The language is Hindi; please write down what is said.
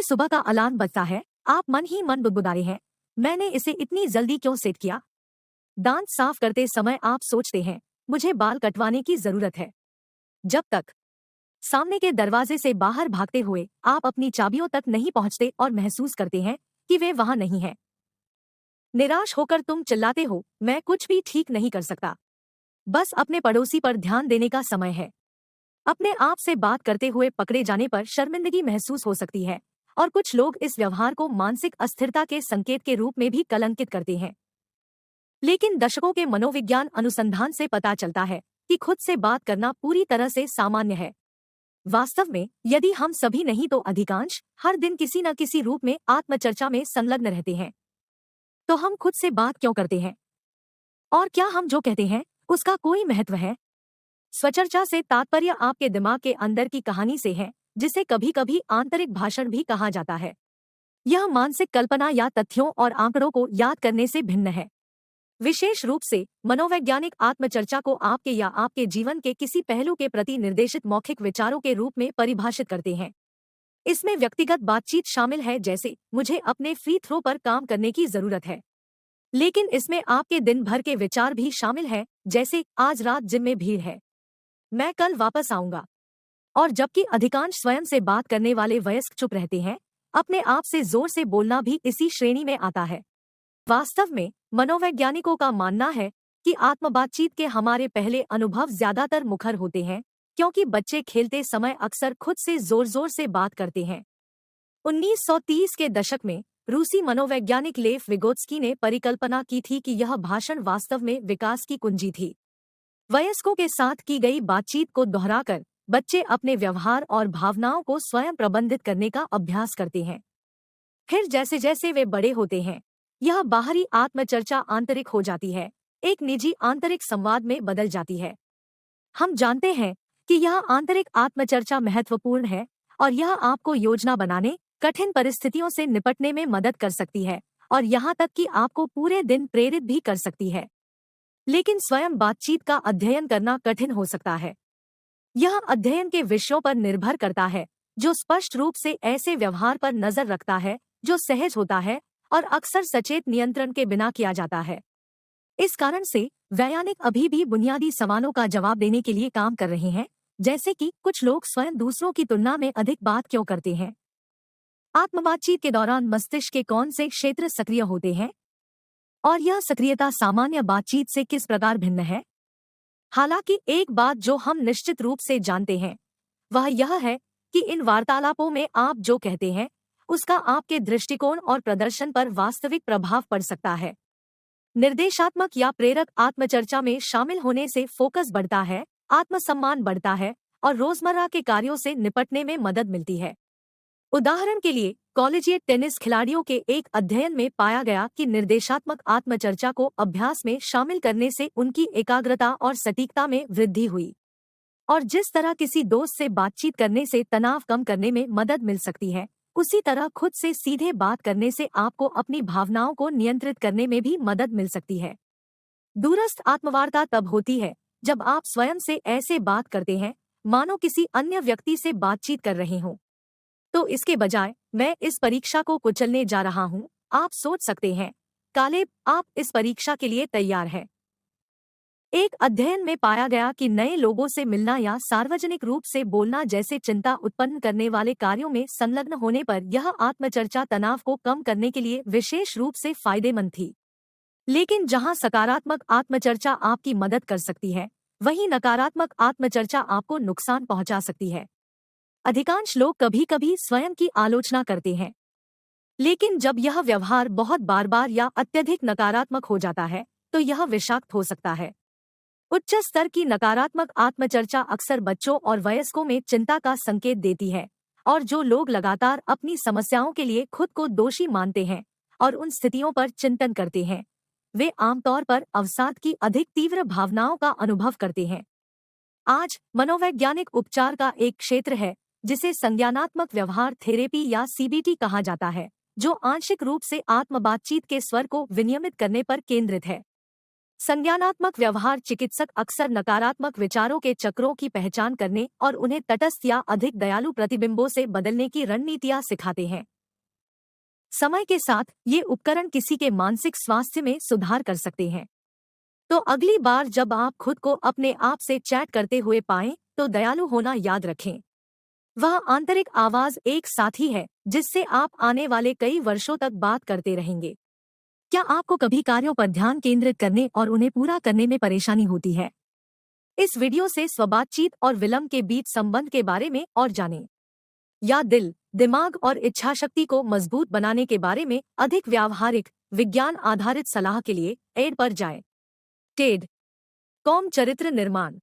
सुबह का अलार्म बजता है, आप मन ही मन बुदबुदा रहे हैं, मैंने इसे इतनी जल्दी क्यों सेट किया। दांत साफ करते समय आप सोचते हैं, मुझे बाल कटवाने की जरूरत है। जब तक सामने के दरवाजे से बाहर भागते हुए आप अपनी चाबियों तक नहीं पहुंचते और महसूस करते हैं कि वे वहां नहीं हैं। निराश होकर तुम चिल्लाते हो, मैं कुछ भी ठीक नहीं कर सकता। बस अपने पड़ोसी पर ध्यान देने का समय है। अपने आप से बात करते हुए पकड़े जाने पर शर्मिंदगी महसूस हो सकती है और कुछ लोग इस व्यवहार को मानसिक अस्थिरता के संकेत के रूप में भी कलंकित करते हैं। लेकिन दशकों के मनोविज्ञान अनुसंधान से पता चलता है कि खुद से बात करना पूरी तरह से सामान्य है। वास्तव में यदि हम सभी नहीं तो अधिकांश हर दिन किसी न किसी रूप में आत्मचर्चा में संलग्न रहते हैं, तो हम खुद से बात क्यों करते हैं? और क्या हम जो कहते हैं उसका कोई महत्व है? स्वचर्चा से तात्पर्य आपके दिमाग के अंदर की कहानी से है, जिसे कभी कभी आंतरिक भाषण भी कहा जाता है। यह मानसिक कल्पना या तथ्यों और आंकड़ों को याद करने से भिन्न है। विशेष रूप से मनोवैज्ञानिक आत्मचर्चा को आपके या आपके जीवन के किसी पहलू के प्रति निर्देशित मौखिक विचारों के रूप में परिभाषित करते हैं। इसमें व्यक्तिगत बातचीत शामिल है, जैसे मुझे अपने फ्री थ्रो पर काम करने की जरूरत है। लेकिन इसमें आपके दिन भर के विचार भी शामिल है, जैसे आज रात जिम में भीड़ है, मैं कल वापस आऊंगा। और जबकि अधिकांश स्वयं से बात करने वाले वयस्क चुप रहते हैं, अपने आप से जोर से बोलना भी इसी श्रेणी में आता है। वास्तव में मनोवैज्ञानिकों का मानना है कि आत्म बातचीत के हमारे पहले अनुभव ज्यादातर मुखर होते हैं, क्योंकि बच्चे खेलते समय अक्सर खुद से जोर जोर से बात करते हैं। 1930 के दशक में रूसी मनोवैज्ञानिक लेव विगोत्स्की ने परिकल्पना की थी कि यह भाषण वास्तव में विकास की कुंजी थी। वयस्कों के साथ की गई बातचीत को दोहराकर बच्चे अपने व्यवहार और भावनाओं को स्वयं प्रबंधित करने का अभ्यास करते हैं। फिर जैसे जैसे वे बड़े होते हैं, यह बाहरी आत्मचर्चा आंतरिक हो जाती है, एक निजी आंतरिक संवाद में बदल जाती है। हम जानते हैं कि यह आंतरिक आत्मचर्चा महत्वपूर्ण है और यह आपको योजना बनाने, कठिन परिस्थितियों से निपटने में मदद कर सकती है और यहाँ तक कि आपको पूरे दिन प्रेरित भी कर सकती है। लेकिन स्वयं बातचीत का अध्ययन करना कठिन हो सकता है। यह अध्ययन के विषयों पर निर्भर करता है, जो स्पष्ट रूप से ऐसे व्यवहार पर नजर रखता है जो सहज होता है और अक्सर सचेत नियंत्रण के बिना किया जाता है। इस कारण से वैज्ञानिक अभी भी बुनियादी सवालों का जवाब देने के लिए काम कर रहे हैं, जैसे कि कुछ लोग स्वयं दूसरों की तुलना में अधिक बात क्यों करते हैं? आत्म बातचीत के दौरान मस्तिष्क के कौन से क्षेत्र सक्रिय होते हैं? और यह सक्रियता सामान्य बातचीत से किस प्रकार भिन्न है? हालांकि एक बात जो हम निश्चित रूप से जानते हैं वह यह है कि इन वार्तालापों में आप जो कहते हैं उसका आपके दृष्टिकोण और प्रदर्शन पर वास्तविक प्रभाव पड़ सकता है। निर्देशात्मक या प्रेरक आत्मचर्चा में शामिल होने से फोकस बढ़ता है, आत्मसम्मान बढ़ता है और रोजमर्रा के कार्यों से निपटने में मदद मिलती है। उदाहरण के लिए कॉलेजिएट टेनिस खिलाड़ियों के एक अध्ययन में पाया गया कि निर्देशात्मक आत्मचर्चा को अभ्यास में शामिल करने से उनकी एकाग्रता और सटीकता में वृद्धि हुई। और जिस तरह किसी दोस्त से बातचीत करने से तनाव कम करने में मदद मिल सकती है, उसी तरह खुद से सीधे बात करने से आपको अपनी भावनाओं को नियंत्रित करने में भी मदद मिल सकती है। दूरस्थ आत्मवार्ता तब होती है जब आप स्वयं से ऐसे बात करते हैं मानो किसी अन्य व्यक्ति से बातचीत कर रहे हों। तो इसके बजाय मैं इस परीक्षा को कुचलने जा रहा हूं, आप सोच सकते हैं, कालेब, आप इस परीक्षा के लिए तैयार हैं। एक अध्ययन में पाया गया कि नए लोगों से मिलना या सार्वजनिक रूप से बोलना जैसे चिंता उत्पन्न करने वाले कार्यों में संलग्न होने पर यह आत्मचर्चा तनाव को कम करने के लिए विशेष रूप से फायदेमंद थी। लेकिन जहां सकारात्मक आत्मचर्चा आपकी मदद कर सकती है, वहीं नकारात्मक आत्मचर्चा आपको नुकसान पहुंचा सकती है। अधिकांश लोग कभी कभी स्वयं की आलोचना करते हैं, लेकिन जब यह व्यवहार बहुत बार बार या अत्यधिक नकारात्मक हो जाता है तो यह विषाक्त हो सकता है। उच्च स्तर की नकारात्मक आत्मचर्चा अक्सर बच्चों और वयस्कों में चिंता का संकेत देती है, और जो लोग लगातार अपनी समस्याओं के लिए खुद को दोषी मानते हैं और उन स्थितियों पर चिंतन करते हैं, वे आमतौर पर अवसाद की अधिक तीव्र भावनाओं का अनुभव करते हैं। आज मनोवैज्ञानिक उपचार का एक क्षेत्र है जिसे संज्ञानात्मक व्यवहार थेरेपी या सीबीटी कहा जाता है, जो आंशिक रूप से आत्म बातचीत के स्वर को विनियमित करने पर केंद्रित है। संज्ञानात्मक व्यवहार चिकित्सक अक्सर नकारात्मक विचारों के चक्रों की पहचान करने और उन्हें तटस्थ या अधिक दयालु प्रतिबिंबों से बदलने की रणनीतियां सिखाते हैं, समय के साथ ये उपकरण किसी के मानसिक स्वास्थ्य में सुधार कर सकते हैं। तो अगली बार जब आप खुद को अपने आप से चैट करते हुए पाएं, तो दयालु होना याद रखें। वह आंतरिक आवाज एक साथी है जिससे आप आने वाले कई वर्षों तक बात करते रहेंगे। क्या आपको कभी कार्यों पर ध्यान केंद्रित करने और उन्हें पूरा करने में परेशानी होती है? इस वीडियो से स्वबातचीत और विलंब के बीच संबंध के बारे में और जानें। या दिल, दिमाग और इच्छाशक्ति को मजबूत बनाने के बारे में अधिक व्यावहारिक, विज्ञान आधारित सलाह के लिए एड पर जाएं। टेड कॉम चरित्र निर्माण।